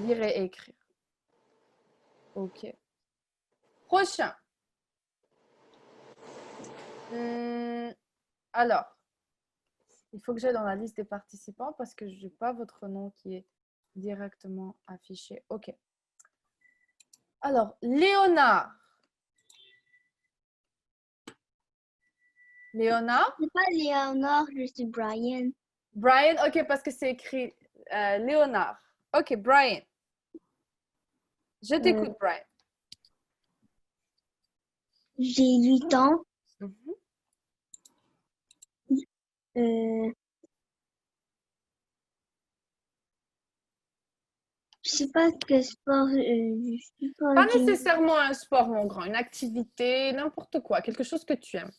lire et écrire. Ok. Prochain. Alors, il faut que j'aille dans la liste des participants parce que je n'ai pas votre nom qui est directement affiché. Ok. Alors, Léonard. Léonard? C'est pas Léonard, je suis Brian. Brian, ok, parce que c'est écrit Léonard. Ok, Brian. Je t'écoute, Brian. J'ai 8 ans. Je sais pas quel sport je suis Pas nécessairement un sport, mon grand, une activité, n'importe quoi, quelque chose que tu aimes.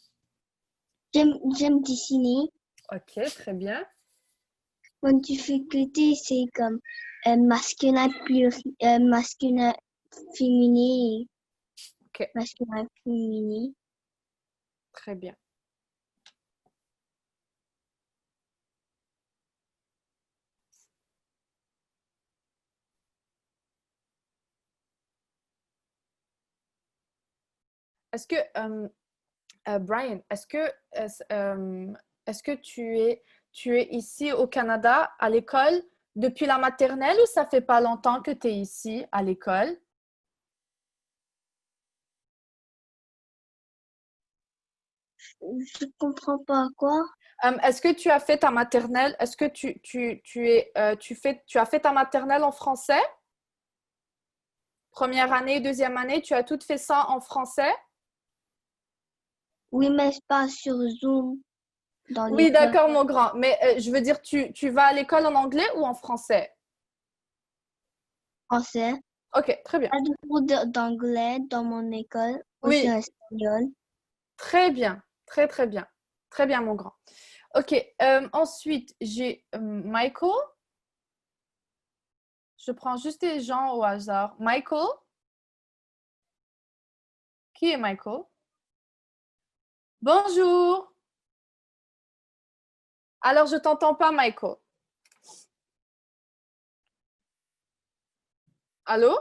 J'aime dessiner. Ok, très bien. Mon difficulté, c'est comme masculin, masculin, féminin. Ok. Masculin, féminin. Très bien. Est-ce que, Brian, est-ce que tu es ici au Canada à l'école depuis la maternelle ou ça fait pas longtemps que tu es ici à l'école? Je comprends pas quoi. Est-ce que tu as fait ta maternelle? Est-ce que tu as fait ta maternelle en français? Première année, deuxième année, tu as tout fait ça en français? Oui, mais c'est pas sur Zoom dans Oui, l'école d'accord, mon grand. Mais je veux dire, tu vas à l'école en anglais ou en français? français. Ok, très bien. Pas de cours d'anglais dans mon école, aussi Oui, en espagnol. très bien. Très, très bien. Très bien, mon grand. Ok, ensuite, j'ai Michael. Je prends juste des gens au hasard. Michael? Qui est Michael? Bonjour. Alors, je t'entends pas, Michael. Allô?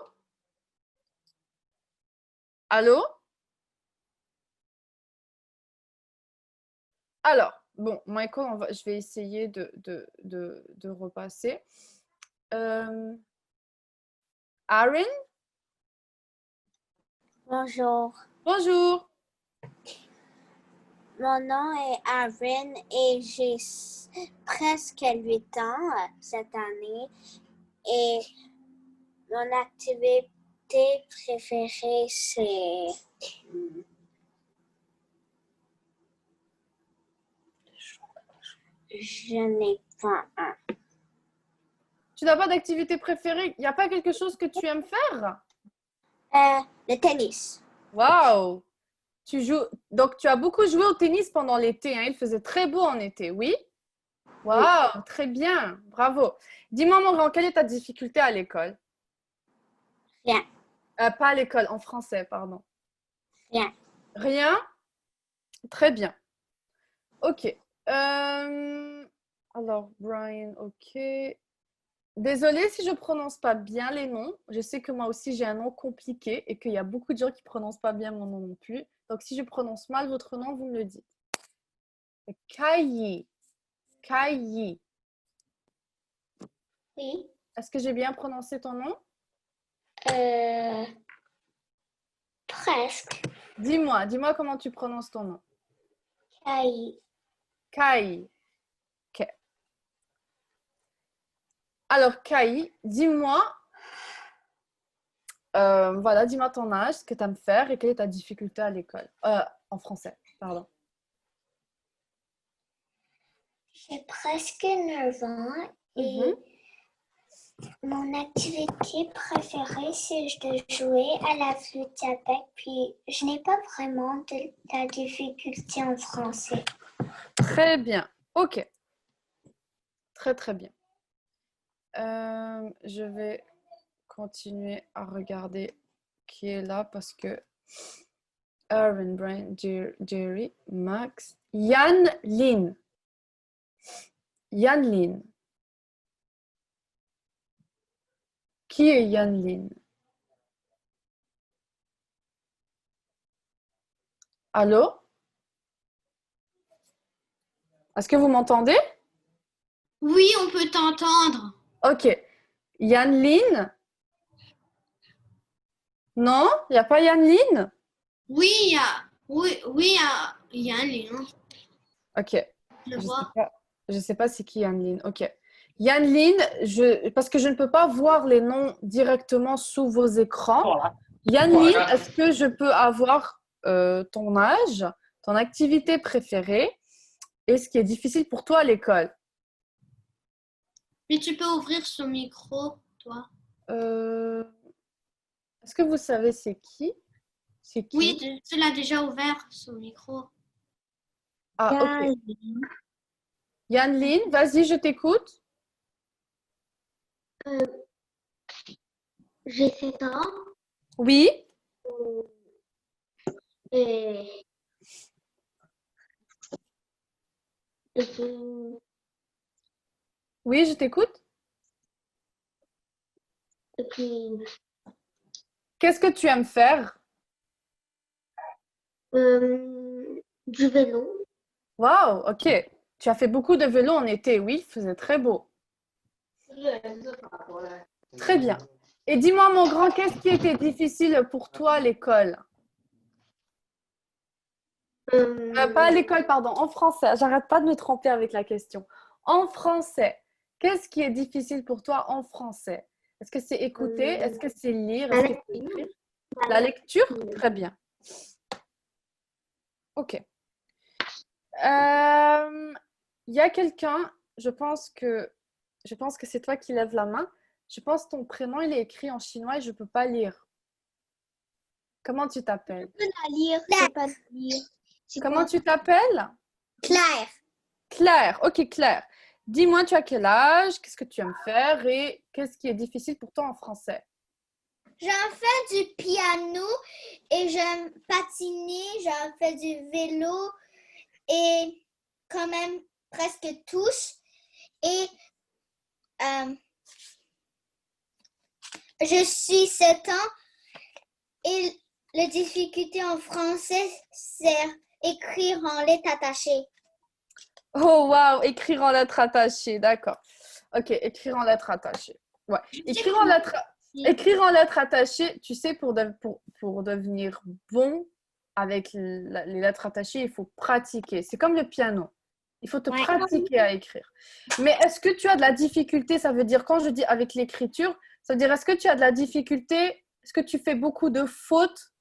Allô? Alors, bon, Michael, je vais essayer de repasser. Aaron? Bonjour. Bonjour. Mon nom est Aaron et j'ai presque 8 ans cette année. Et mon activité préférée, c'est... Je n'ai pas un. Tu n'as pas d'activité préférée? Il n'y a pas quelque chose que tu aimes faire? Le tennis. Waouh! Tu joues... Donc, tu as beaucoup joué au tennis pendant l'été, hein? Il faisait très beau en été, oui? Waouh! Très bien. Bravo. Dis-moi, mon grand, quelle est ta difficulté à l'école? Rien. Pas à l'école, en français, pardon. Rien. Rien? Très bien. Ok. Alors, Brian, ok. Désolée si je prononce pas bien les noms. Je sais que moi aussi j'ai un nom compliqué et qu'il y a beaucoup de gens qui prononcent pas bien mon nom non plus. Donc si je prononce mal votre nom, vous me le dites. Kayi. Kayi. Oui. Est-ce que j'ai bien prononcé ton nom? Presque. Dis-moi comment tu prononces ton nom. Kai. Kayi. Ok. Alors Kayi, dis-moi, voilà, dis-moi ton âge, ce que tu aimes faire et quelle est ta difficulté à l'école. En français, pardon. J'ai presque 9 ans et mon activité préférée, c'est de jouer à la flûte à bec. Puis, je n'ai pas vraiment de la difficulté en français. Très bien. Ok. Très, très bien. Je vais continuer à regarder qui est là parce que Aaron, Brian, Jerry, Max, Yann Lin. Yann Lin. Qui est Yan Lin? Allô? Est-ce que vous m'entendez? Oui, on peut t'entendre. Ok. Yan Lin? Non? Il n'y a pas Yan Lin? Oui, il y a un lien. Ok. Je Je sais vois. pas. Je sais pas c'est qui Yan Lin. Ok. Yan Lin, parce que je ne peux pas voir les noms directement sous vos écrans. Yan Lin, est-ce que je peux avoir ton âge, ton activité préférée et ce qui est difficile pour toi à l'école? Mais tu peux ouvrir son micro, toi. Est-ce que vous savez c'est qui? C'est qui? Oui, tu l'as déjà ouvert, son micro. Ah, ok. Yan Lin, vas-y, je t'écoute. J'ai 7 ans Oui. et puis, Oui, je t'écoute. et puis Qu'est-ce que tu aimes faire? du vélo. Waouh, ok. Tu as fait beaucoup de vélo en été, oui, il faisait très beau. Très bien. Et dis-moi, mon grand, qu'est-ce qui était difficile pour toi à l'école? Pas à l'école, pardon, en français. J'arrête pas de me tromper avec la question. En français, qu'est-ce qui est difficile pour toi en français? Est-ce que c'est écouter? Est-ce que c'est lire? Est-ce que c'est écrire? La lecture? Très bien. Ok. Il y a quelqu'un, je pense que c'est toi qui lèves la main. Je pense que ton prénom, il est écrit en chinois et je ne peux pas lire. Comment tu t'appelles? Je peux la lire, je peux pas la lire. C'est Comment quoi? tu t'appelles? Claire. Claire. Ok, Claire. Dis-moi, tu as quel âge? Qu'est-ce que tu aimes faire? Et qu'est-ce qui est difficile pour toi en français? J'en fais du piano et j'aime patiner, j'en fais du vélo et quand même presque tous. Et je suis 7 ans et la difficulté en français, c'est écrire en lettres attachées. Oh, waouh, écrire en lettres attachées, d'accord. Ok, écrire en lettres attachées. Ouais. Écrire en lettres attachées, tu sais, pour devenir bon avec les lettres attachées, il faut pratiquer. C'est comme le piano. Il faut te Ouais. pratiquer à écrire. Mais est-ce que tu as de la difficulté? Ça veut dire, quand je dis avec l'écriture, ça veut dire, est-ce que tu as de la difficulté? Est-ce que tu fais beaucoup de fautes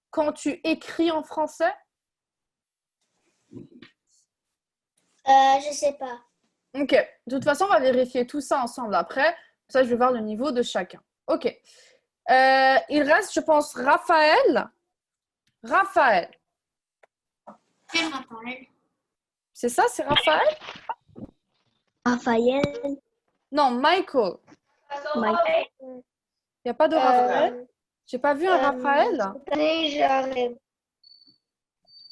quand tu écris en français? Je sais pas. Ok. De toute façon, on va vérifier tout ça ensemble après. Ça, je vais voir le niveau de chacun. Ok. Il reste, je pense, Raphaël. Raphaël. Quel Raphaël? C'est ça, c'est Raphaël? Raphaël. Non, Michael. Michael. Il n'y a pas de Raphaël? J'ai pas vu un Raphaël. Cette année, j'aurais.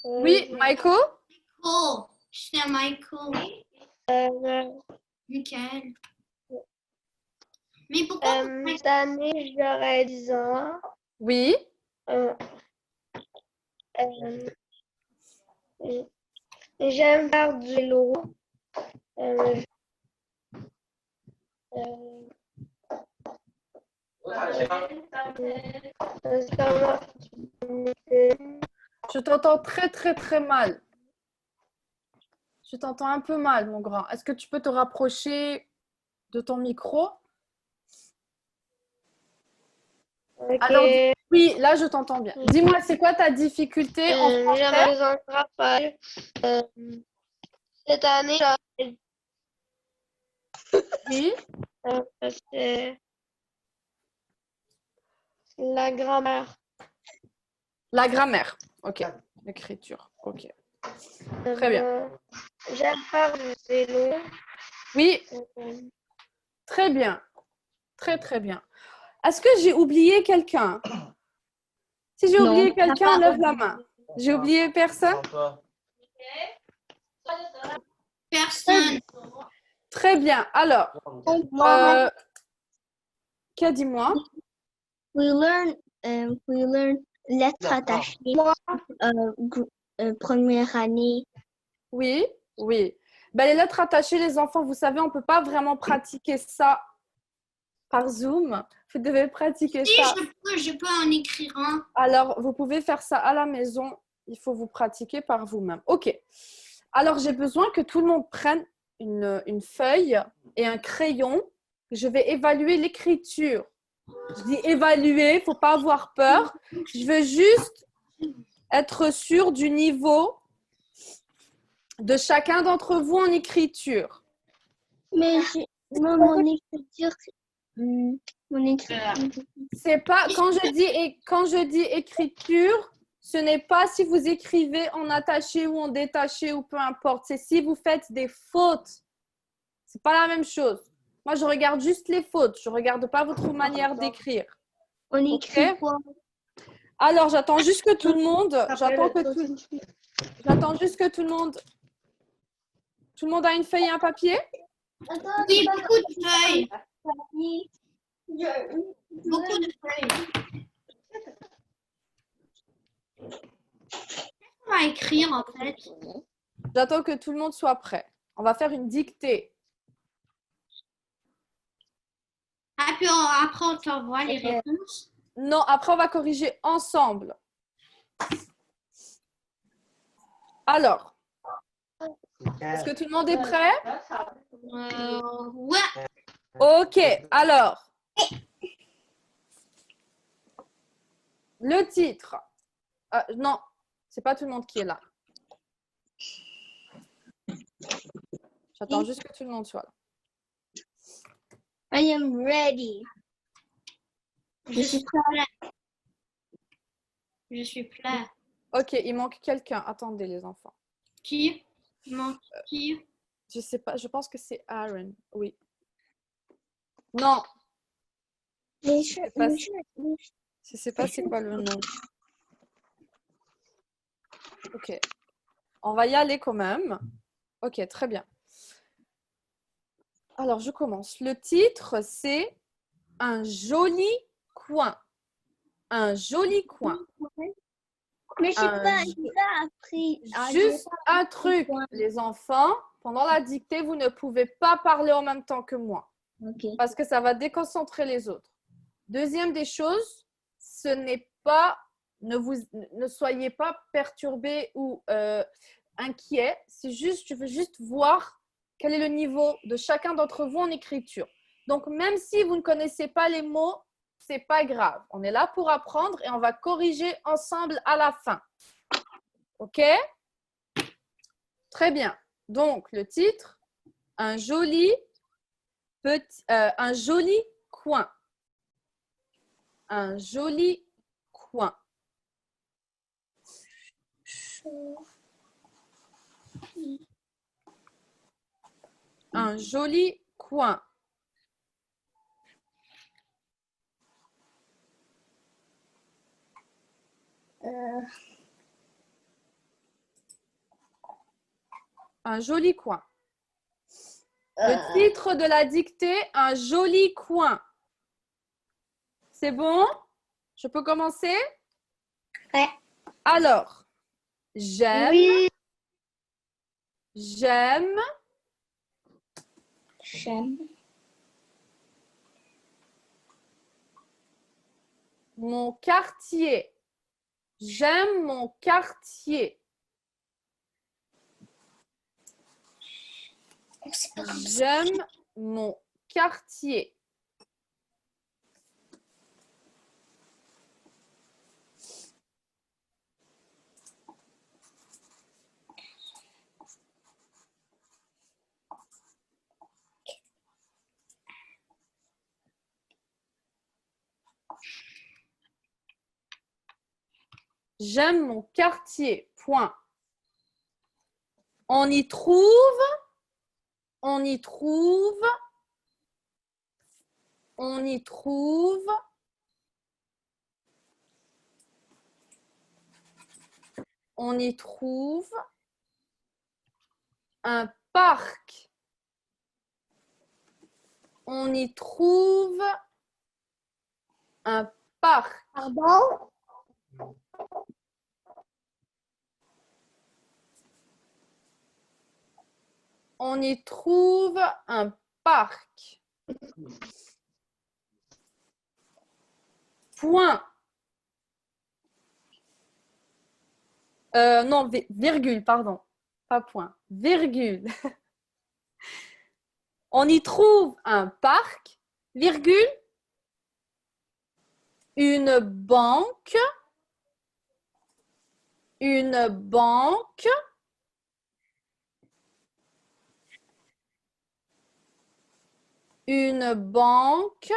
Oui, Michael? Oh, c'est Michael. Michael. Mais pourquoi Cette année, j'aurais 10 ans. Oui. Euh, J'aime faire du vélo. Euh, Je t'entends très, très, très mal. Je t'entends un peu mal, mon grand. Est-ce que tu peux te rapprocher de ton micro? Alors, oui, là, je t'entends bien. Dis-moi, c'est quoi ta difficulté en français? J'aimerais un Raphaël. Cette année, Oui. c'est la grammaire. La grammaire. Ok. L'écriture. Ok. Très bien. J'aime faire du vélo. Oui, très bien. Très, très bien. Est-ce que j'ai oublié quelqu'un? Si j'ai Non, oublié t'as quelqu'un, pas lève la main. J'ai oublié personne? personne? Très bien. Alors, Moi, Ok, dis-moi. We learn lettres attachées. Première année. Oui, oui. Ben, les lettres attachées, les enfants, vous savez, on ne peut pas vraiment pratiquer ça par Zoom. Vous devez pratiquer Si, ça. je peux en écrire un. Alors, vous pouvez faire ça à la maison. Il faut vous pratiquer par vous-même. Ok. Alors, j'ai besoin que tout le monde prenne une feuille et un crayon. Je vais évaluer l'écriture. Je dis évaluer, il ne faut pas avoir peur. Je veux juste être sûr du niveau de chacun d'entre vous en écriture. Mais moi, mon écriture, C'est pas quand je dis écriture, ce n'est pas si vous écrivez en attaché ou en détaché ou peu importe. C'est si vous faites des fautes. C'est pas la même chose. Moi, je regarde juste les fautes. Je regarde pas votre manière d'écrire. on écrit Ok. quoi? Alors, j'attends juste que tout le monde. J'attends juste que tout le monde. Tout le monde a une feuille et un papier? Oui, beaucoup de feuilles. Beaucoup de feuilles. On va écrire en fait. J'attends que tout le monde soit prêt. On va faire une dictée. Ah, puis après, on t'envoie les réponses. Non, après, on va corriger ensemble. Alors, est-ce que tout le monde est prêt? Ouais. Ok, alors, le titre. Non, c'est pas tout le monde qui est là. J'attends juste que tout le monde soit là. I am ready. Je suis prêt. Je suis prêt. Ok, il manque quelqu'un. Attendez, les enfants. Qui? Il manque qui? Je sais pas, je pense que c'est Aaron. Oui. Non, je sais pas c'est quoi le nom. Ok. On va y aller quand même. Ok, très bien. Alors, je commence. Le titre, c'est Un joli coin. Un joli coin. Mais j'ai pas appris. Juste un truc, les enfants. Pendant la dictée, vous ne pouvez pas parler en même temps que moi. Okay. Parce que ça va déconcentrer les autres. Deuxième des choses, ce n'est pas, ne soyez pas perturbés ou inquiets. C'est juste, je veux juste voir quel est le niveau de chacun d'entre vous en écriture. Donc, même si vous ne connaissez pas les mots, c'est pas grave. On est là pour apprendre et on va corriger ensemble à la fin. OK? Très bien. Donc, le titre, un joli coin. Un joli coin. Un joli coin. Un joli coin. Le titre de la dictée, un joli coin. C'est bon? Je peux commencer? Ouais. Alors, j'aime. Oui. J'aime. J'aime. Mon quartier. J'aime mon quartier. J'aime mon quartier. J'aime mon quartier. Point. On y trouve. On y trouve. On y trouve. On y trouve un parc. On y trouve un parc. Pardon? On y trouve un parc. Point. Non, virgule, pardon. Pas point. Virgule. On y trouve un parc, virgule, une banque, une banque, une banque,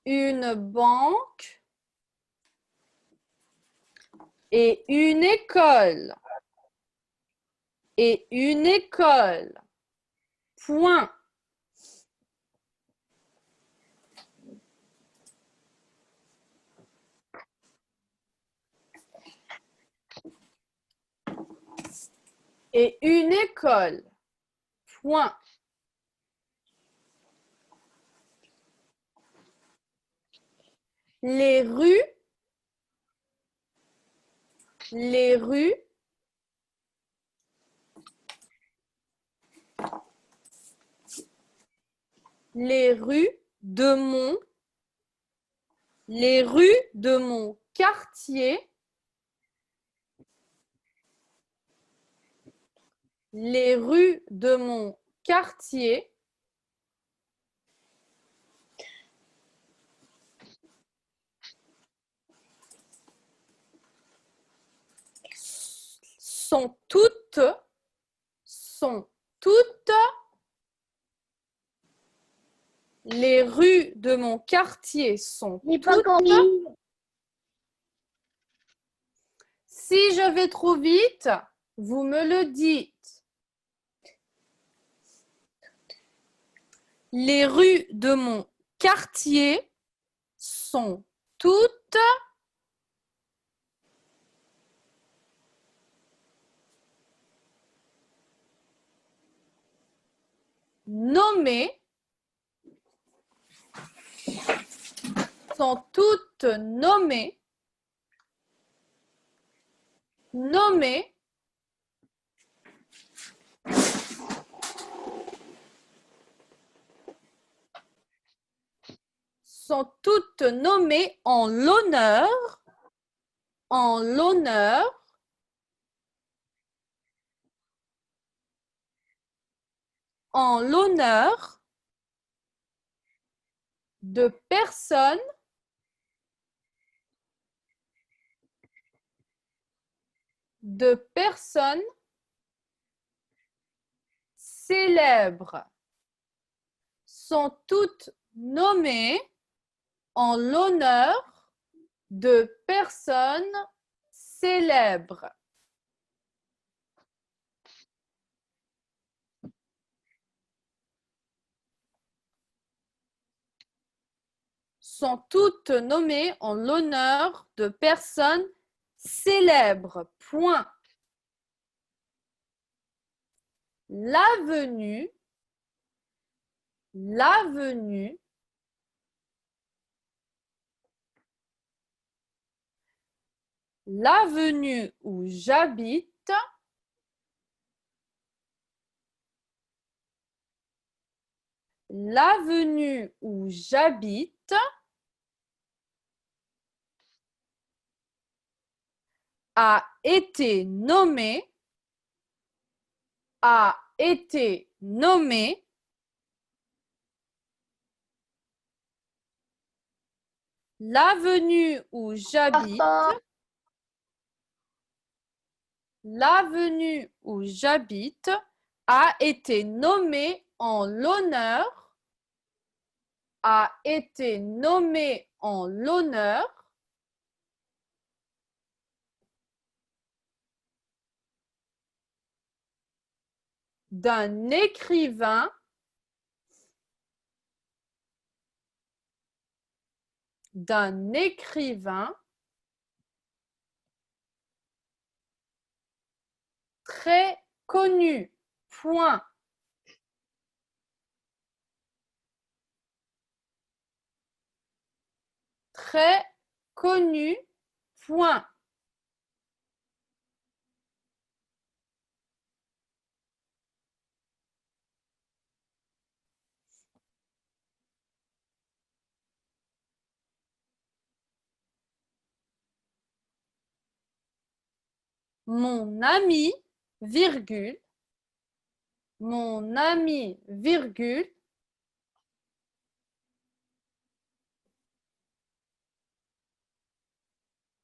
une banque et une école. Et une école. Point. Et une école. Point. Les rues. Les rues. Les rues de mon. Les rues de mon quartier. Les rues de mon quartier sont toutes les rues de mon quartier sont J'ai pas toutes. compris. Si je vais trop vite, vous me le dites. Les rues de mon quartier sont toutes nommées. Sont toutes nommées. Nommées. Sont toutes nommées en l'honneur. En l'honneur. En l'honneur de personnes célèbres. Sont toutes nommées en l'honneur de personnes célèbres. Sont toutes nommées en l'honneur de personnes célèbres. Point. L'avenue, l'avenue, l'avenue où j'habite, l'avenue où j'habite a été nommée, a été nommée l'avenue où j'habite, l'avenue où j'habite a été nommée en l'honneur, a été nommée en l'honneur d'un écrivain très connu. point. Très connu, point. Mon ami, virgule, mon ami, virgule,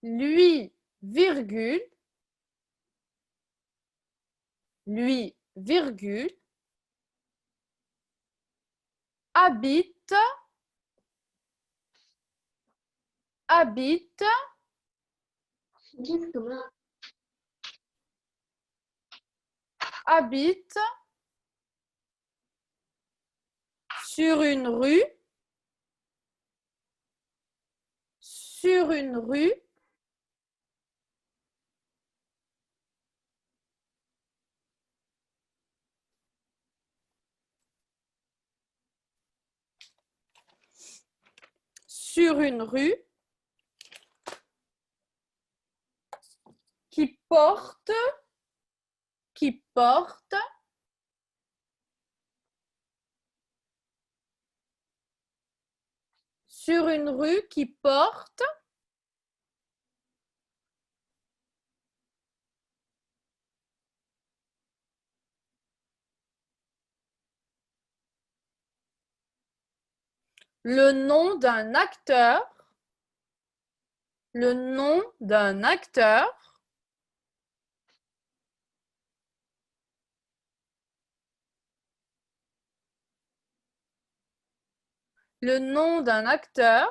lui, virgule, lui, virgule, habite, habite, habite sur une rue, sur une rue, sur une rue qui porte, sur une rue qui porte le nom d'un acteur, le nom d'un acteur, le nom d'un acteur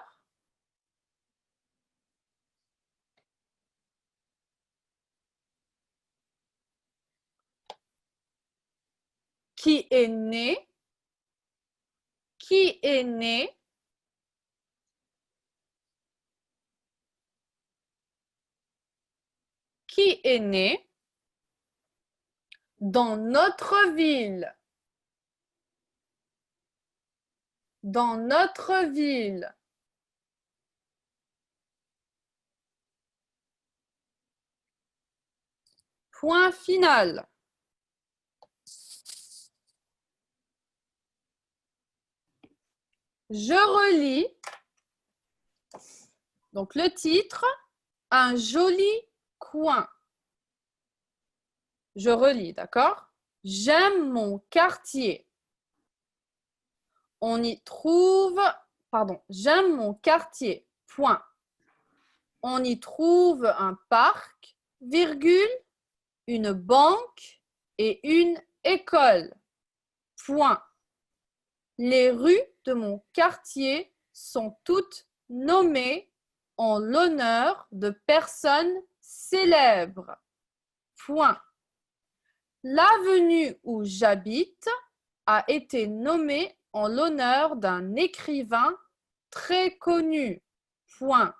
qui est né, qui est né qui est né dans notre ville, dans notre ville. Point final. Je relis. Donc le titre, un joli coin. Je relis, d'accord? J'aime mon quartier. On y trouve, j'aime mon quartier, point. On y trouve un parc, virgule, une banque et une école, point. Les rues de mon quartier sont toutes nommées en l'honneur de personnes célèbres, point. L'avenue où j'habite a été nommée en l'honneur d'un écrivain très connu, point.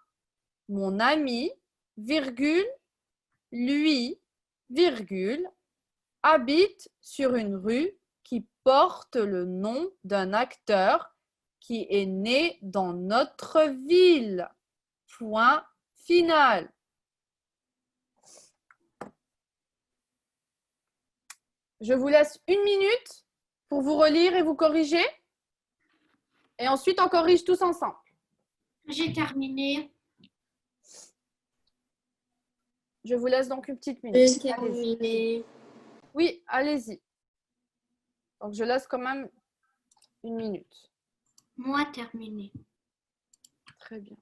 Mon ami, virgule, lui, virgule, habite sur une rue qui porte le nom d'un acteur qui est né dans notre ville. Point final. Je vous laisse 1 minute pour vous relire et vous corriger. Et ensuite, on corrige tous ensemble. J'ai terminé. Je vous laisse donc une petite minute. J'ai terminé. Oui, allez-y. Donc, je laisse quand même 1 minute. Moi, terminé. Très bien.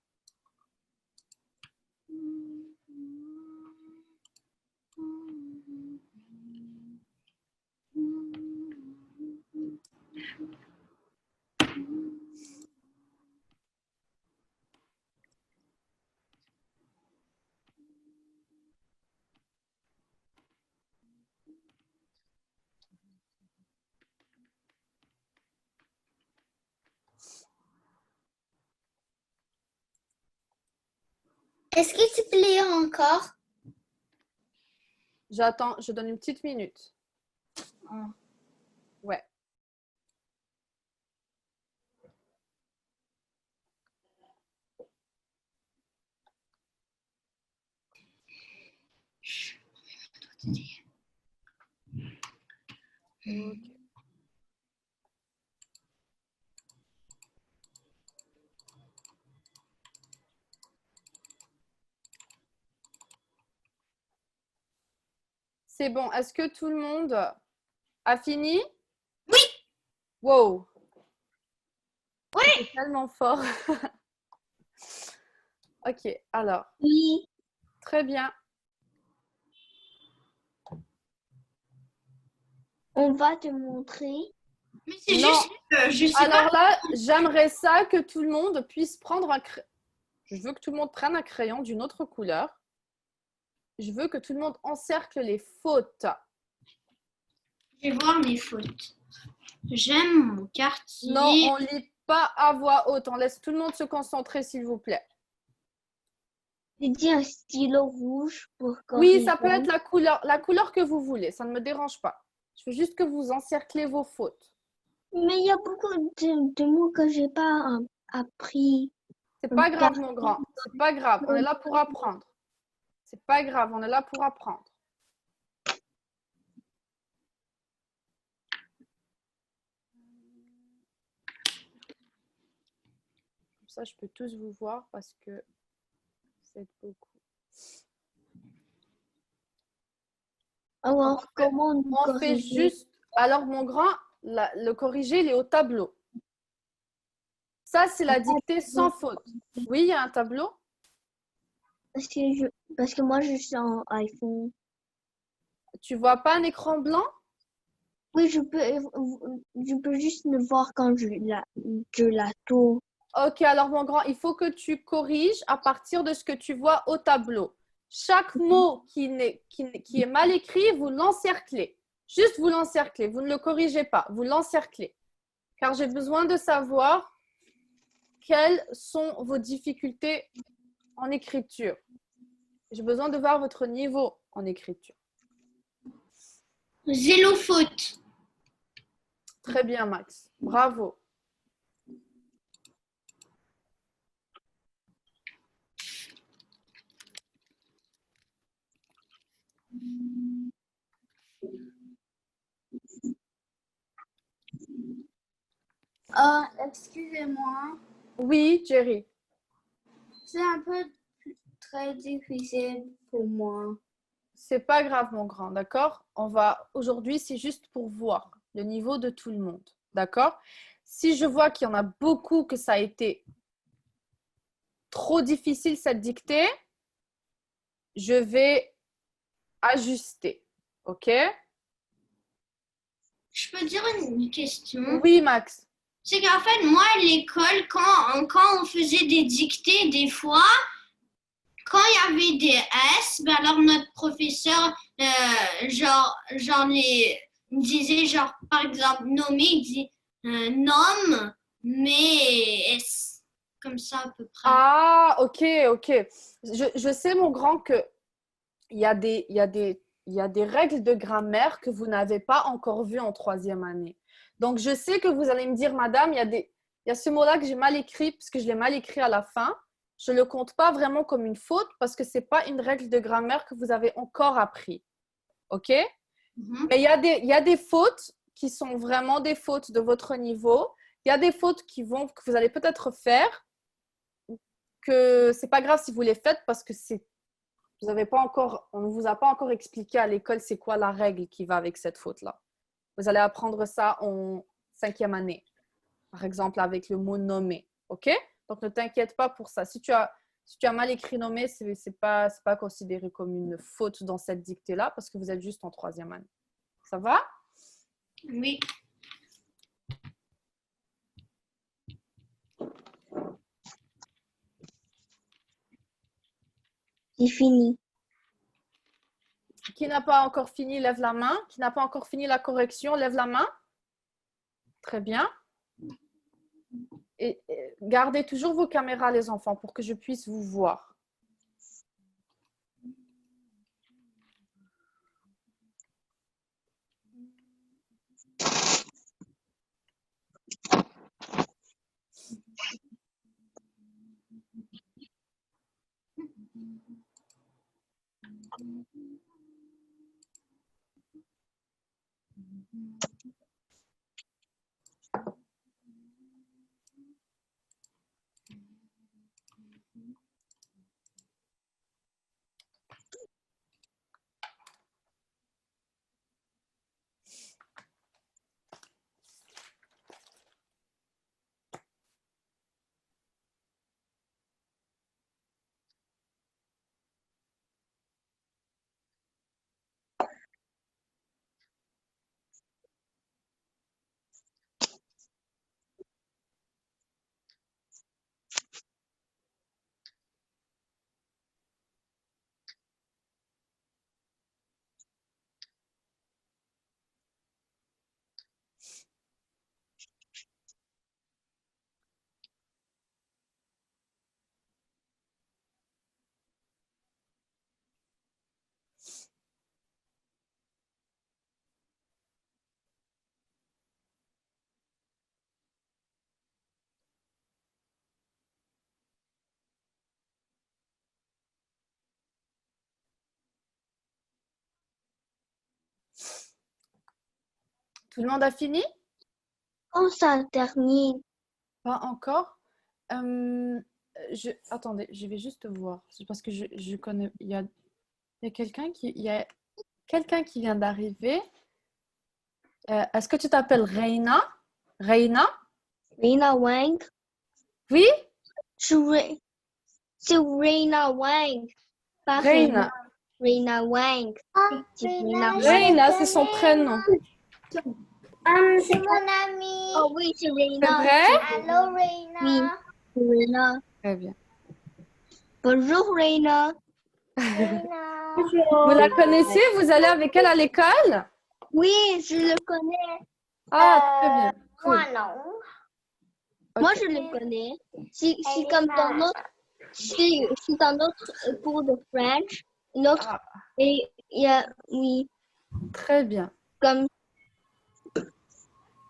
Est-ce que tu peux lire encore? J'attends, je donne une petite minute. Ouais. Ok. C'est bon. Est-ce que tout le monde a fini? Oui. Wow. Oui. C'est tellement fort. Ok, alors, Oui. très bien. On va te montrer. Mais c'est Non. juste, je sais pas. Alors là, j'aimerais ça que tout le monde puisse prendre un crayon. Je veux que tout le monde prenne un crayon d'une autre couleur. Je veux que tout le monde encercle les fautes. Je vais voir mes fautes. J'aime mon quartier. Non, on ne lit pas à voix haute. On laisse tout le monde se concentrer, s'il vous plaît. J'ai dit un stylo rouge pour Oui, ça peut corriger. être la couleur que vous voulez. Ça ne me dérange pas. Je veux juste que vous encerclez vos fautes. Mais il y a beaucoup de mots que j'ai pas appris. C'est pas grave, mon grand. C'est pas grave. On est là pour apprendre. C'est pas grave. On est là pour apprendre. Comme ça, je peux tous vous voir parce que vous êtes beaucoup. Alors, comment nous On fait corriger? juste. Alors, mon grand, le corriger, il est au tableau. Ça, c'est la dictée sans faute. Oui, il y a un tableau. Parce que moi, je suis en iPhone. Tu vois pas un écran blanc? Oui, je peux juste le voir quand je la tourne. Ok, alors mon grand, il faut que tu corriges à partir de ce que tu vois au tableau. Chaque mot qui est mal écrit, vous l'encerclez. Juste vous l'encerclez, vous ne le corrigez pas, vous l'encerclez. Car j'ai besoin de savoir quelles sont vos difficultés en écriture. J'ai besoin de voir votre niveau en écriture. Zéro faute. Très bien, Max. Bravo. Excusez-moi, Oui, Jerry. c'est un peu très difficile pour moi. C'est pas grave, mon grand, d'accord? Aujourd'hui, c'est juste pour voir le niveau de tout le monde, d'accord? Si je vois qu'il y en a beaucoup, que ça a été trop difficile cette dictée, je vais ajuster, ok? Je peux dire une question? Oui, Max. C'est qu'en fait, moi, à l'école, quand on faisait des dictées, des fois, quand il y avait des S, ben alors notre professeur, genre les disait, genre, par exemple, nommer, il dit nomme, mais S. Comme ça, à peu près. Ah, ok, ok. Je sais, mon grand, qu'il y a des règles de grammaire que vous n'avez pas encore vues en troisième année. Donc, je sais que vous allez me dire, madame, il y a ce mot-là que j'ai mal écrit, parce que je l'ai mal écrit à la fin. Je ne le compte pas vraiment comme une faute parce que ce n'est pas une règle de grammaire que vous avez encore appris. OK? Mais il y a des fautes qui sont vraiment des fautes de votre niveau. Il y a des fautes que vous allez peut-être faire, que ce n'est pas grave si vous les faites parce que on ne vous a pas encore expliqué à l'école c'est quoi la règle qui va avec cette faute-là. Vous allez apprendre ça en 5e année, par exemple avec le mot nommer. OK? Donc, ne t'inquiète pas pour ça. Si tu as mal écrit nommé, ce n'est pas considéré comme une faute dans cette dictée-là parce que vous êtes juste en 3e année. Ça va? Oui. C'est fini. Qui n'a pas encore fini, lève la main. Qui n'a pas encore fini la correction, lève la main. Très bien. Et gardez toujours vos caméras, les enfants, pour que je puisse vous voir. Tout le monde a fini? Quand ça termine? Pas encore. Attendez, je vais juste voir. C'est parce que je connais. Il y a quelqu'un qui vient d'arriver. Est-ce que tu t'appelles Reina? Reina? Reina Wang? Oui? C'est Reina Wang. Pas Reina. Reina Wang. C'est Reina Wang. Reina, c'est son prénom. C'est mon amie. Oh oui, c'est C'est Reina. vrai? Allô, Reina. Reina. Très bien. Bonjour Reina. Reina. Vous la connaissez? Vous allez avec elle à l'école? Oui, je le connais. Ah, très bien. Cool. Moi, non. Moi, Ok. je le connais. C'est Elle comme est dans mal. notre, c'est un autre cours de French. Notre, Ah, et il y a, oui, très bien. comme,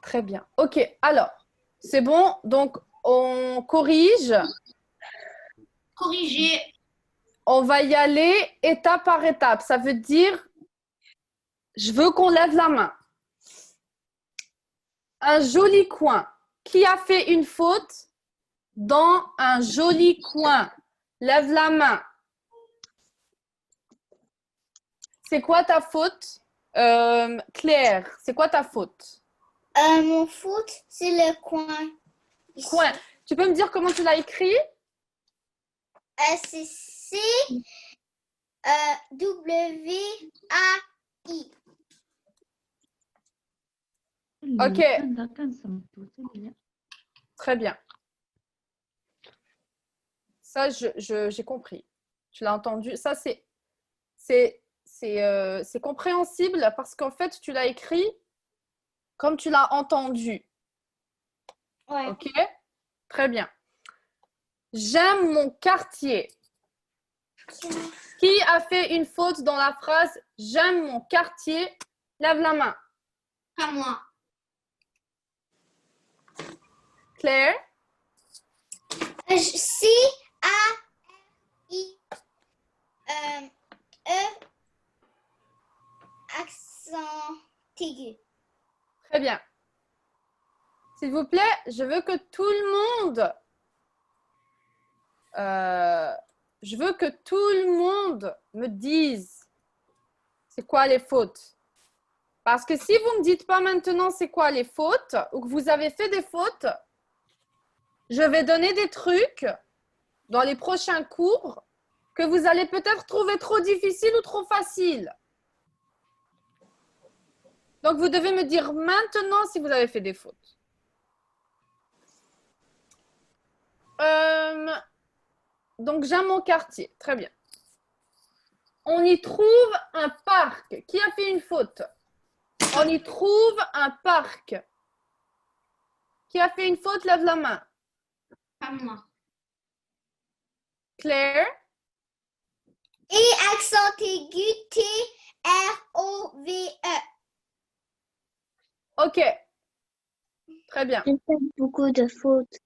Très bien. Ok, alors, c'est bon. Donc, on corrige. Corriger. On va y aller étape par étape. Ça veut dire, je veux qu'on lève la main. Un joli coin. Qui a fait une faute dans un joli coin? Lève la main. C'est quoi ta faute? Claire, c'est quoi ta faute? Mon foot, c'est le coin. Coin. Tu peux me dire comment tu l'as écrit? C'est C-W-A-I. Ok, très bien. Ça, j'ai compris. Tu l'as entendu. Ça, c'est compréhensible parce qu'en fait, tu l'as écrit comme tu l'as entendu. Ouais. Ok? Très bien. J'aime mon quartier. Qui a fait une faute dans la phrase j'aime mon quartier? Lève la main. Pas moi. Claire? C-A-I. E. Accent aigu. Très bien. S'il vous plaît, je veux que tout le monde me dise c'est quoi les fautes. Parce que si vous ne me dites pas maintenant c'est quoi les fautes ou que vous avez fait des fautes, je vais donner des trucs dans les prochains cours que vous allez peut-être trouver trop difficiles ou trop faciles. Donc, vous devez me dire maintenant si vous avez fait des fautes. Donc, j'aime mon quartier. Très bien. On y trouve un parc. Qui a fait une faute? On y trouve un parc. Qui a fait une faute? Lève la main. Pas moi. Claire? Et accent aigu, T-R-O-V-E. OK. Très bien. j'ai fait beaucoup de fautes.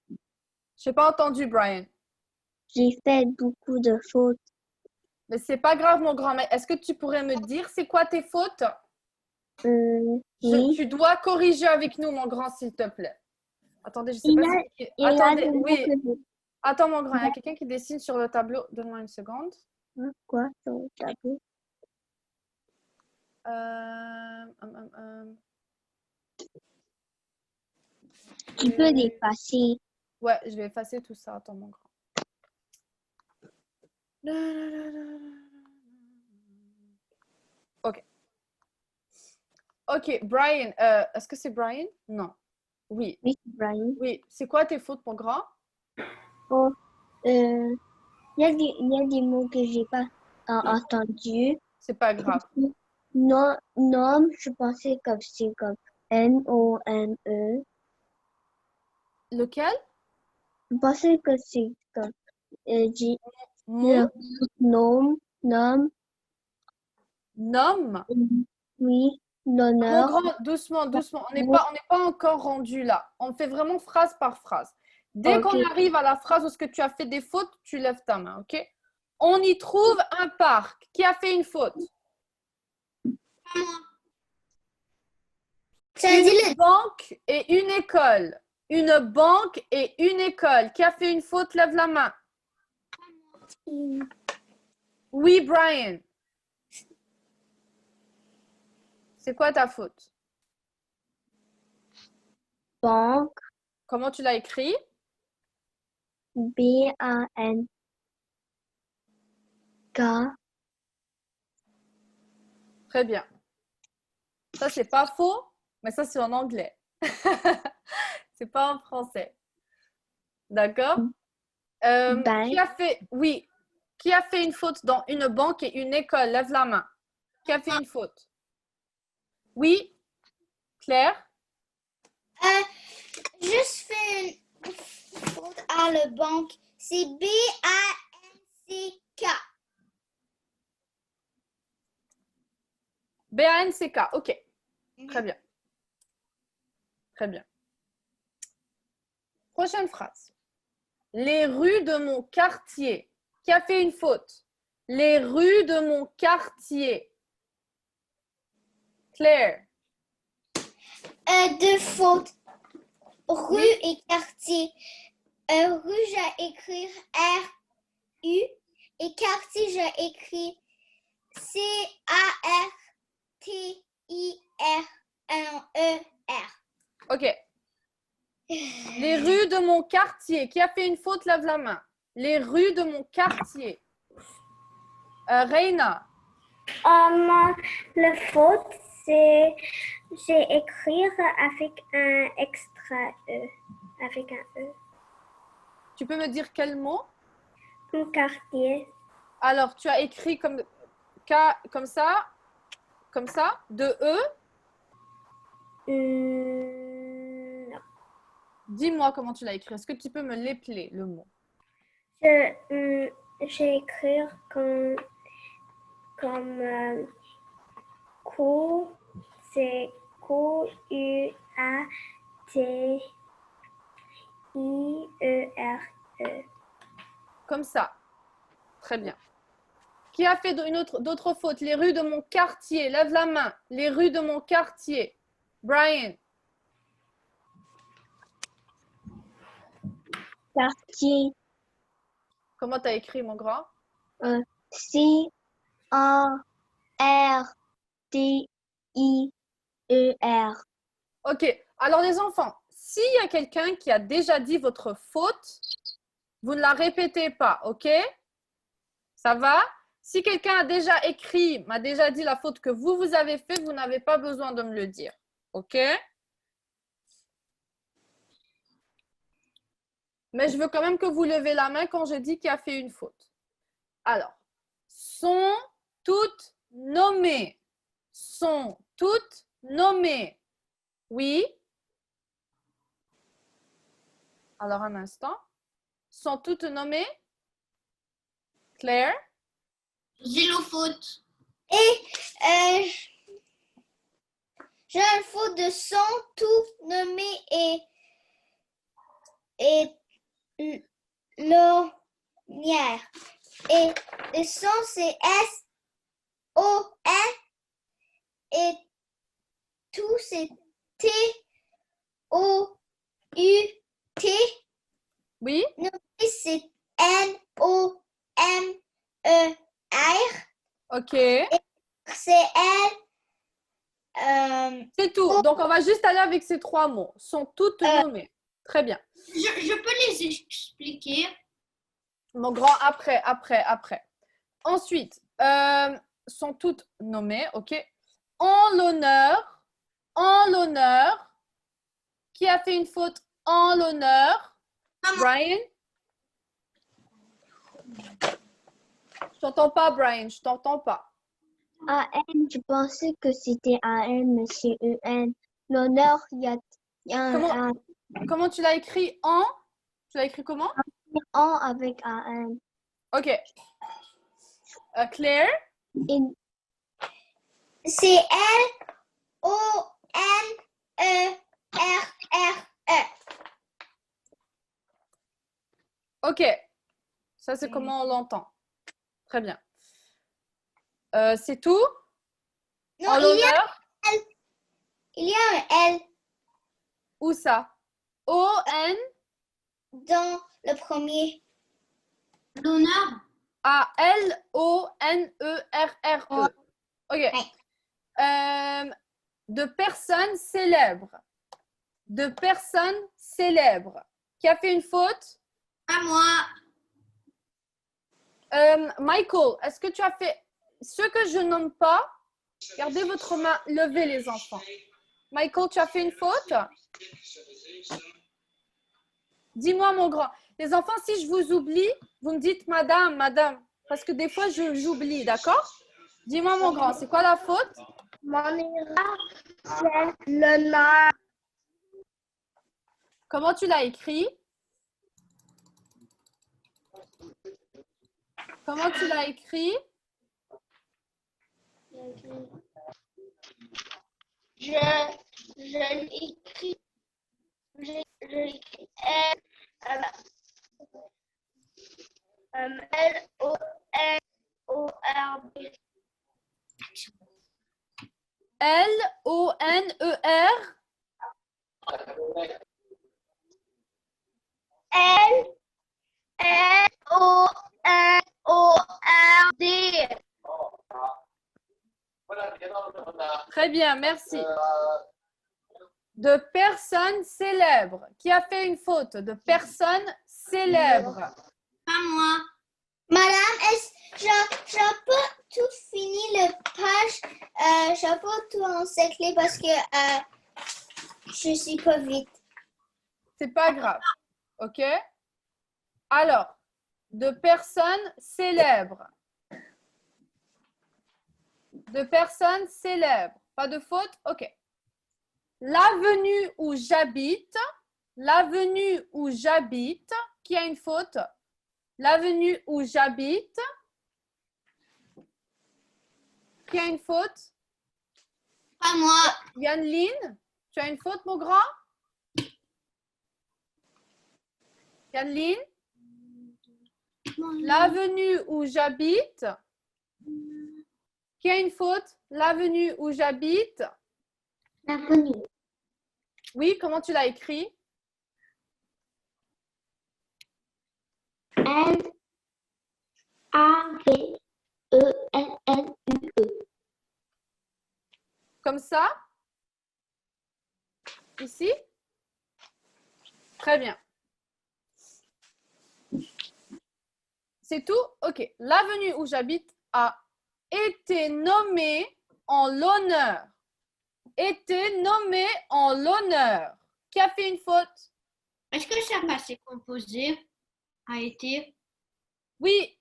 Je n'ai pas entendu, Brian. J'ai fait beaucoup de fautes. Mais c'est pas grave, mon grand. Mais est-ce que tu pourrais me dire c'est quoi tes fautes? Oui. Tu dois corriger avec nous, mon grand, s'il te plaît. Attendez, je sais Il pas y a- si... Il y a Attendez, des mots oui. que je- Attends, mon grand, il y a quelqu'un qui dessine sur le tableau. Donne-moi une seconde. Quoi sur le tableau? Hum. Tu peux l'effacer. Ouais, je vais effacer tout ça. Attends, mon grand. Ok. Ok, Brian. Est-ce que c'est Brian? Non. Oui. Oui, Brian. Oui. C'est quoi tes fautes, mon grand? Oh, il y a des mots que j'ai pas entendus. C'est pas grave. Non, nom, je pensais que c'est comme N-O-M-E. Lequel? Je pensais que c'est comme Mon nom, nom. oui, Mon l'honneur. grand, doucement, doucement. On n'est pas encore rendu là. On fait vraiment phrase par phrase. Dès qu'on Ok. arrive à la phrase où ce que tu as fait des fautes, tu lèves ta main, ok? On y trouve un parc. Qui a fait une faute? Une banque et une école. Une banque et une école. Qui a fait une faute? Lève la main. Oui, Brian. C'est quoi ta faute? Banque, Comment tu l'as écrit? B-A-N-K. Très bien. Ça, c'est pas faux, mais ça, c'est en anglais. C'est pas en français. D'accord? Ben. Qui a fait... Oui. Qui a fait une faute dans une banque et une école? Lève la main. Qui a fait une faute? Oui? Claire? Juste fait une faute à la banque. C'est B-A-N-C-K. B-A-N-C-K. OK. Très bien. Très bien. Prochaine phrase. Les rues de mon quartier. Qui a fait une faute? Les rues de mon quartier. Claire. Deux fautes. Rue et quartier. Rue, j'ai écrit R-U et quartier, j'ai écrit C-A-R-T-I-R-N-E-R. OK. Les rues de mon quartier. Qui a fait une faute? Lève la main. Les rues de mon quartier. Reina. La faute, c'est j'ai écrire avec un extra E, avec un E. Tu peux me dire quel mot? Un quartier. Alors, tu as écrit comme ça, de E. Non. Dis-moi comment tu l'as écrit. Est-ce que tu peux me l'épeler, le mot? J'ai écrit comme Q, c'est Q-U-A-T-I-E-R-E. Comme ça. Très bien. Qui a fait d'autres fautes? Les rues de mon quartier. Lève la main. Les rues de mon quartier. Brian. Quartier. Comment tu as écrit, mon grand? C-A-R-T-I-E-R. OK. Alors, les enfants, s'il y a quelqu'un qui a déjà dit votre faute, vous ne la répétez pas, OK? Ça va? Si quelqu'un a déjà écrit, m'a déjà dit la faute que vous avez fait, vous n'avez pas besoin de me le dire. OK? Mais je veux quand même que vous levez la main quand je dis qui a fait une faute. Alors, sont toutes nommées. Sont toutes nommées. Oui? Alors, un instant. Sont toutes nommées? Claire? Zéro faute. J'ai une faute de son, tout nommé et lumière. Et le son, c'est S-O-N. Et tout, c'est T-O-U-T. Oui? Nommer, c'est N-O-M-E-R. Ok. C'est L. C'est tout. Donc, on va juste aller avec ces 3 mots. Sont toutes nommées. Très bien. Je peux les expliquer. Mon grand, après. Ensuite, sont toutes nommées, ok? En l'honneur. Qui a fait une faute en l'honneur? Brian? Je t'entends pas, Brian, je t'entends pas. A-N, je pensais que c'était A-N, mais c'est E-N. L'honneur, il y a un Comment tu l'as écrit en? Tu l'as écrit comment? en avec A-N. Ok. Claire? C'est L-O-N-E-R-R-E. Ok. Ça, c'est comment on l'entend. Très bien. C'est tout? Non, En l'honneur? il y a un L Où ça? O-N? dans le premier. L'honneur. A-L-O-N-E-R-R-E. Ok. De personnes célèbres. De personnes célèbres. Qui a fait une faute? Pas moi. Michael, est-ce que tu as fait ce que je nomme pas? Gardez votre main levée, les enfants. Michael, tu as fait une faute? Dis-moi, mon grand. Les enfants, si je vous oublie, vous me dites madame, madame. Parce que des fois, j'oublie, d'accord? Dis-moi, mon grand, c'est quoi la faute? Mon erreur, c'est l'honneur. Comment tu l'as écrit? Comment tu l'as écrit? Je l'écris. Je l'écris L-O-N-O-R-B. L-O-N-E-R? L-O-N-O-R-D. Très bien, merci. De personnes célèbres. Qui a fait une faute? De personnes célèbres. Pas moi. Madame, j'ai pas tout fini le page. J'ai pas tout encerclé parce que je suis pas vite. C'est pas grave. OK? Alors, de personnes célèbres. De personnes célèbres. Pas de faute? OK. L'avenue où j'habite. L'avenue où j'habite. Qui a une faute? L'avenue où j'habite. Qui a une faute? Pas moi. Yann-Lynn, tu as une faute, mon grand? Yann-Lynn? L'avenue où j'habite. Qui a une faute? L'avenue où j'habite. L'avenue. Oui, comment tu l'as écrit? L-A-V-E-N-N-U-E. Comme ça? Ici? Très bien. C'est tout? OK. L'avenue où j'habite a été nommée en l'honneur. Été nommée en l'honneur. Qui a fait une faute? Est-ce que ça passé composé a été? Oui,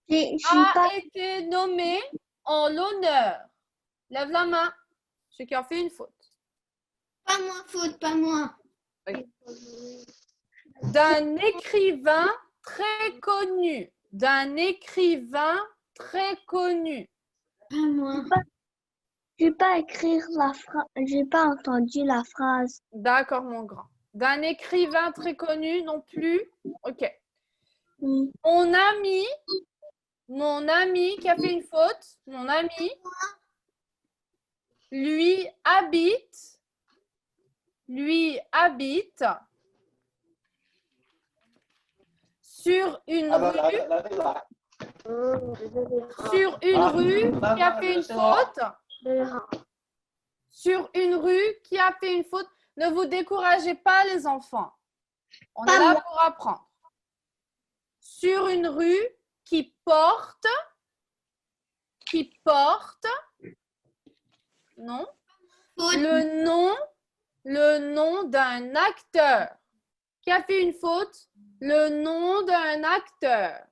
a été nommé en l'honneur. Lève la main. Ceux qui ont fait une faute. Pas moi, faute, pas moi. D'un écrivain très connu. D'un écrivain très connu. Pas moi. Je vais pas écrire la phrase. J'ai pas entendu la phrase. D'accord, mon grand. D'un écrivain très connu non plus. OK. Mon ami qui a fait une faute, mon ami, lui habite sur une rue qui a fait une faute. Sur une rue qui a fait une faute. Ne vous découragez pas, les enfants. On est là pour apprendre. Sur une rue qui porte, non, le nom d'un acteur. Qui a fait une faute? Le nom d'un acteur.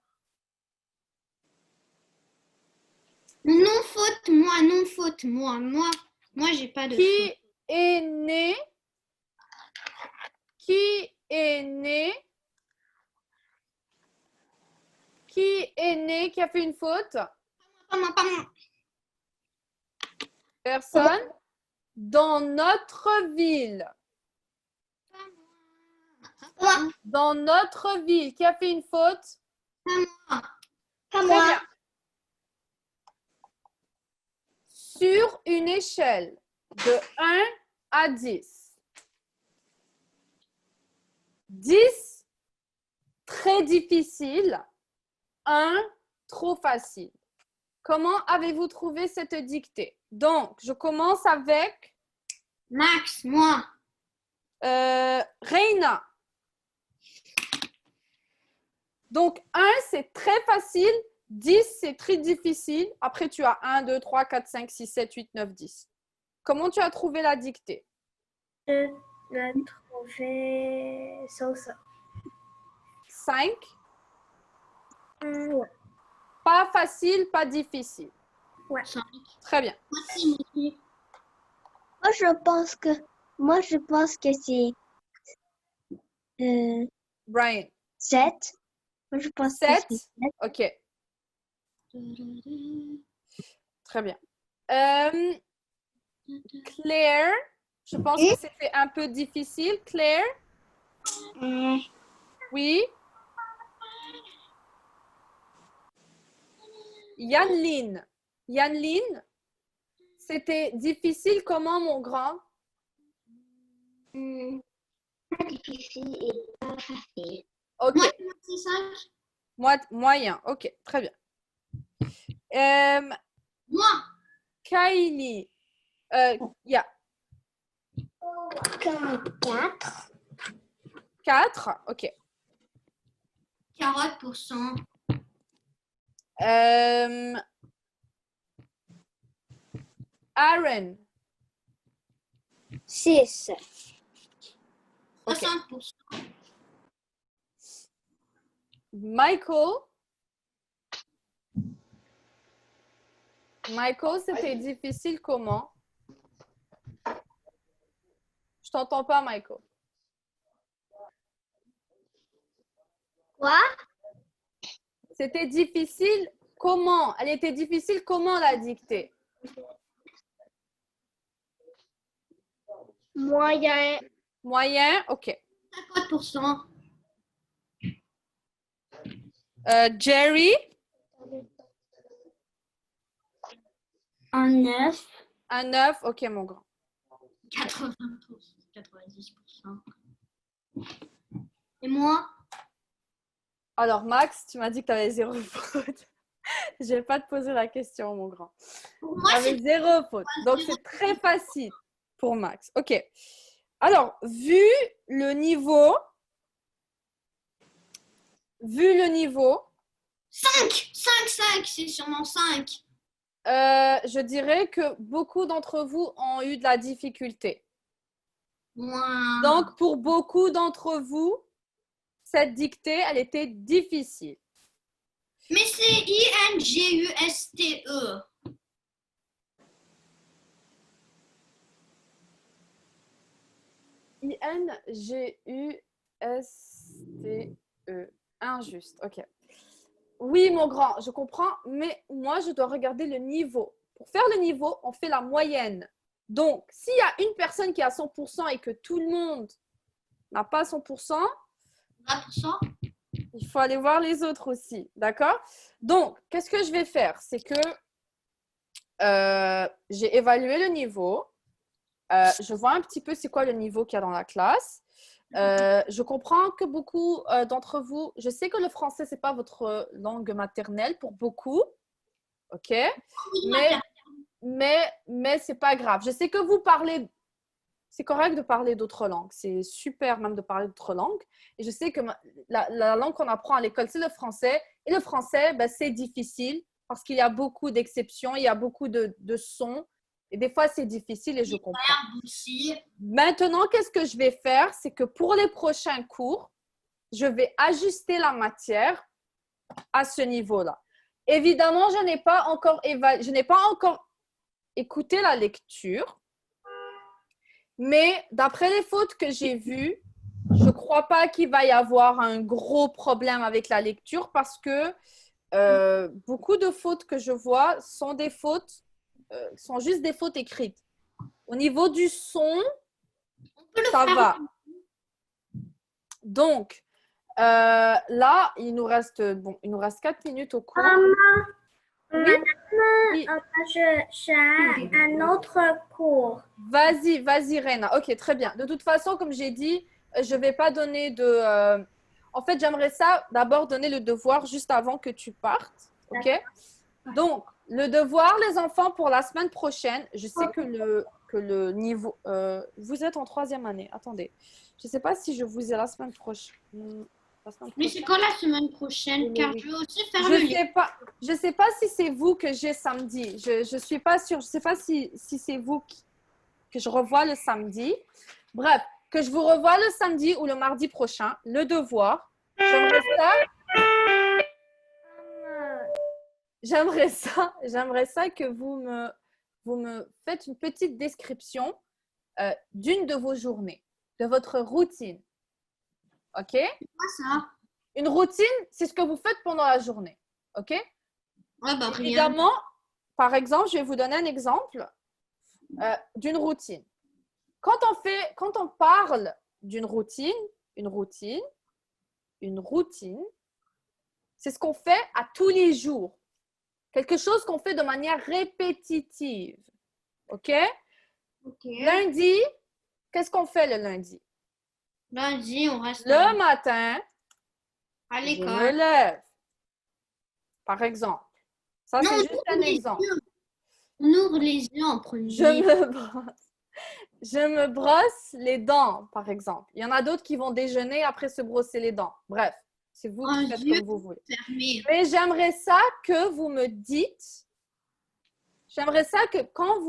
Non faute, moi. Moi, j'ai pas de faute. Qui est né, qui a fait une faute? Pas moi. Personne? Dans notre ville. Dans notre ville, qui a fait une faute? Pas Très moi. bien. Sur une échelle de 1 à 10. 10, très difficile. 1, trop facile. Comment avez-vous trouvé cette dictée? Donc, je commence avec Max, moi. Reina. Donc, 1, c'est très facile. 10, c'est très difficile. Après, tu as 1, 2, 3, 4, 5, 6, 7, 8, 9, 10. Comment tu as trouvé la dictée? Je l'ai trouvé so-so. 5. Ouais. Pas facile, pas difficile. Ouais. Très bien. Merci. Moi, je pense que c'est Brian. 7. Moi, je pense que 7. c'est 7. OK. Très bien. Claire, je pense que c'était un peu difficile. Claire? Oui? Yanline. Yanline, c'était difficile comment, mon grand? Pas difficile et pas facile. OK. C'est 5. Moyen. OK, très bien. Moi. Kylie. Yeah. 4. 4. OK. 40%. Aaron. 6. 60%. Michael. Michael, c'était difficile comment? Je t'entends pas, Michael. Quoi? C'était difficile comment? Elle était difficile comment la dictée? Moyen. Moyen, OK. 50%. Jerry. Un 9. Un 9, OK, mon grand. 80%. 90%. Et moi? Alors, Max, tu m'as dit que tu avais 0 faute. Je vais pas te poser la question, mon grand. Pour Tu moi, avais 0 faute. Donc, c'est très facile pour Max. OK. Alors, vu le niveau, 5, c'est sûrement 5. je dirais que beaucoup d'entre vous ont eu de la difficulté. Moi. Donc, pour beaucoup d'entre vous, cette dictée, elle était difficile. Mais c'est INGUSTE. INGUSTE. Injuste, OK. Oui, mon grand, je comprends, mais moi, je dois regarder le niveau. Pour faire le niveau, on fait la moyenne. Donc, s'il y a une personne qui a 100% et que tout le monde n'a pas 100%, 20%. Il faut aller voir les autres aussi, d'accord? Donc, qu'est-ce que je vais faire? C'est que j'ai évalué le niveau. Je vois un petit peu c'est quoi le niveau qu'il y a dans la classe. Je comprends que beaucoup d'entre vous, je sais que le français, ce n'est pas votre langue maternelle pour beaucoup, ok? Mais ce n'est pas grave. Je sais que vous parlez, c'est correct de parler d'autres langues. C'est super même de parler d'autres langues. Et je sais que la langue qu'on apprend à l'école, c'est le français. Et le français, ben, c'est difficile parce qu'il y a beaucoup d'exceptions, il y a beaucoup de sons. Et des fois, c'est difficile et je comprends. Maintenant, qu'est-ce que je vais faire? C'est que pour les prochains cours, je vais ajuster la matière à ce niveau-là. Évidemment, je n'ai pas encore écouté la lecture. Mais d'après les fautes que j'ai vues, je ne crois pas qu'il va y avoir un gros problème avec la lecture parce que beaucoup de fautes que je vois sont des fautes, sont juste des fautes écrites. Au niveau du son, ça va. Donc, là, il nous reste 4 minutes au cours. Madame, j'ai un autre cours. Vas-y, Rena. Ok, très bien. De toute façon, comme j'ai dit, je ne vais pas donner de… En fait, j'aimerais ça d'abord donner le devoir juste avant que tu partes. Ok? Donc, le devoir, les enfants, pour la semaine prochaine, je sais que le niveau… vous êtes en 3e année. Attendez. Je ne sais pas si je vous ai la semaine prochaine. Mais c'est quand la semaine prochaine? Car je veux aussi faire le livre. Je ne sais pas si c'est vous que j'ai samedi. Je ne suis pas sûre. Je ne sais pas si c'est vous que je revois le samedi. Bref, que je vous revois le samedi ou le mardi prochain. Le devoir. J'aimerais ça que vous me faites une petite description d'une de vos journées, de votre routine. OK? C'est quoi ça? Une routine, c'est ce que vous faites pendant la journée. OK? Ouais, bah, rien. Évidemment, par exemple, je vais vous donner un exemple d'une routine. Quand on parle d'une routine, une routine, c'est ce qu'on fait à tous les jours. Quelque chose qu'on fait de manière répétitive. OK? Lundi, qu'est-ce qu'on fait le lundi? Lundi, on reste le matin, à je l'école. me lève. Par exemple. Ça, c'est juste un exemple. On ouvre les yeux en premier. Je me brosse les dents, par exemple. Il y en a d'autres qui vont déjeuner après se brosser les dents. Bref, c'est vous qui faites comme vous voulez. Fermé. Mais j'aimerais ça que vous me dites, j'aimerais ça que quand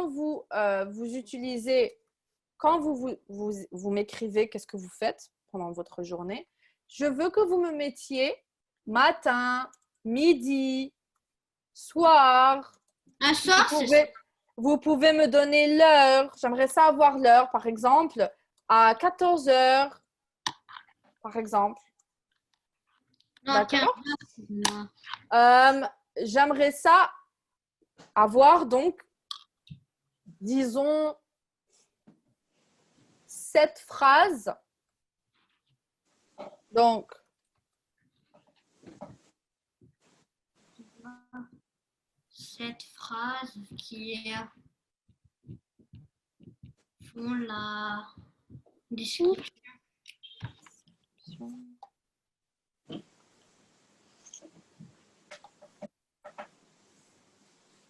vous utilisez, quand vous m'écrivez qu'est-ce que vous faites pendant votre journée, je veux que vous me mettiez matin, midi, soir. Un soir, Vous pouvez me donner l'heure. J'aimerais ça avoir l'heure, par exemple, à 14 h, par exemple. Non, j'aimerais ça avoir, donc, disons, 7 phrases. Donc, cette phrase qui font la description.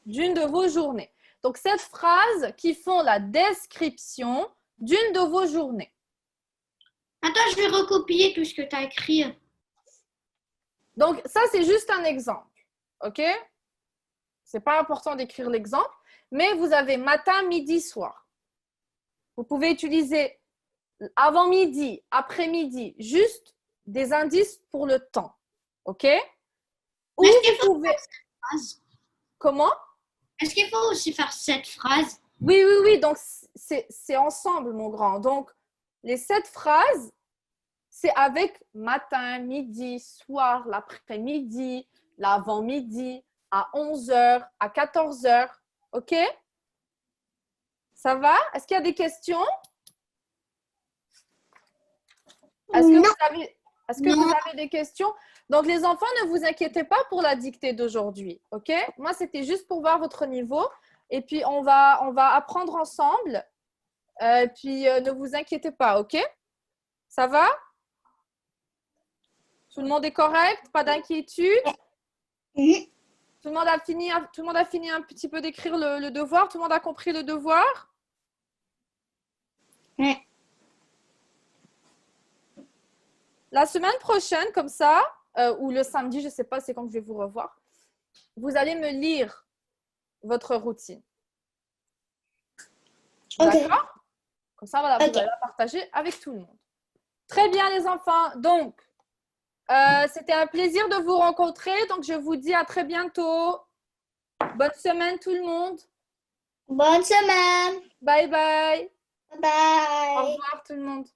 D'une de vos journées. Donc, cette phrase qui font la description d'une de vos journées. Attends, je vais recopier tout ce que tu as écrit. Donc, ça, c'est juste un exemple. OK? C'est pas important d'écrire l'exemple, mais vous avez matin, midi, soir. Vous pouvez utiliser avant-midi, après-midi, juste des indices pour le temps. OK? Ou vous pouvez… Comment? Est-ce qu'il faut aussi faire 7 phrases? Oui. Donc, c'est ensemble, mon grand. Donc, les 7 phrases, c'est avec matin, midi, soir, l'après-midi, l'avant-midi, à 11 h, à 14 h. OK? Ça va? Est-ce qu'il y a des questions? Est-ce que vous avez des questions? Donc, les enfants, ne vous inquiétez pas pour la dictée d'aujourd'hui, OK? Moi, c'était juste pour voir votre niveau. Et puis, on va apprendre ensemble. Puis, ne vous inquiétez pas, OK? Ça va? Tout le monde est correct? Pas d'inquiétude? Tout le monde a fini un petit peu d'écrire le devoir? Tout le monde a compris le devoir? Oui. La semaine prochaine, comme ça, ou le samedi, je ne sais pas, c'est quand je vais vous revoir, vous allez me lire votre routine. Ok. D'accord? Comme ça, voilà, vous Ok. allez la partager avec tout le monde. Très bien, les enfants. Donc, c'était un plaisir de vous rencontrer. Donc, je vous dis à très bientôt. Bonne semaine, tout le monde. Bonne semaine. Bye bye. Bye. Au revoir, tout le monde.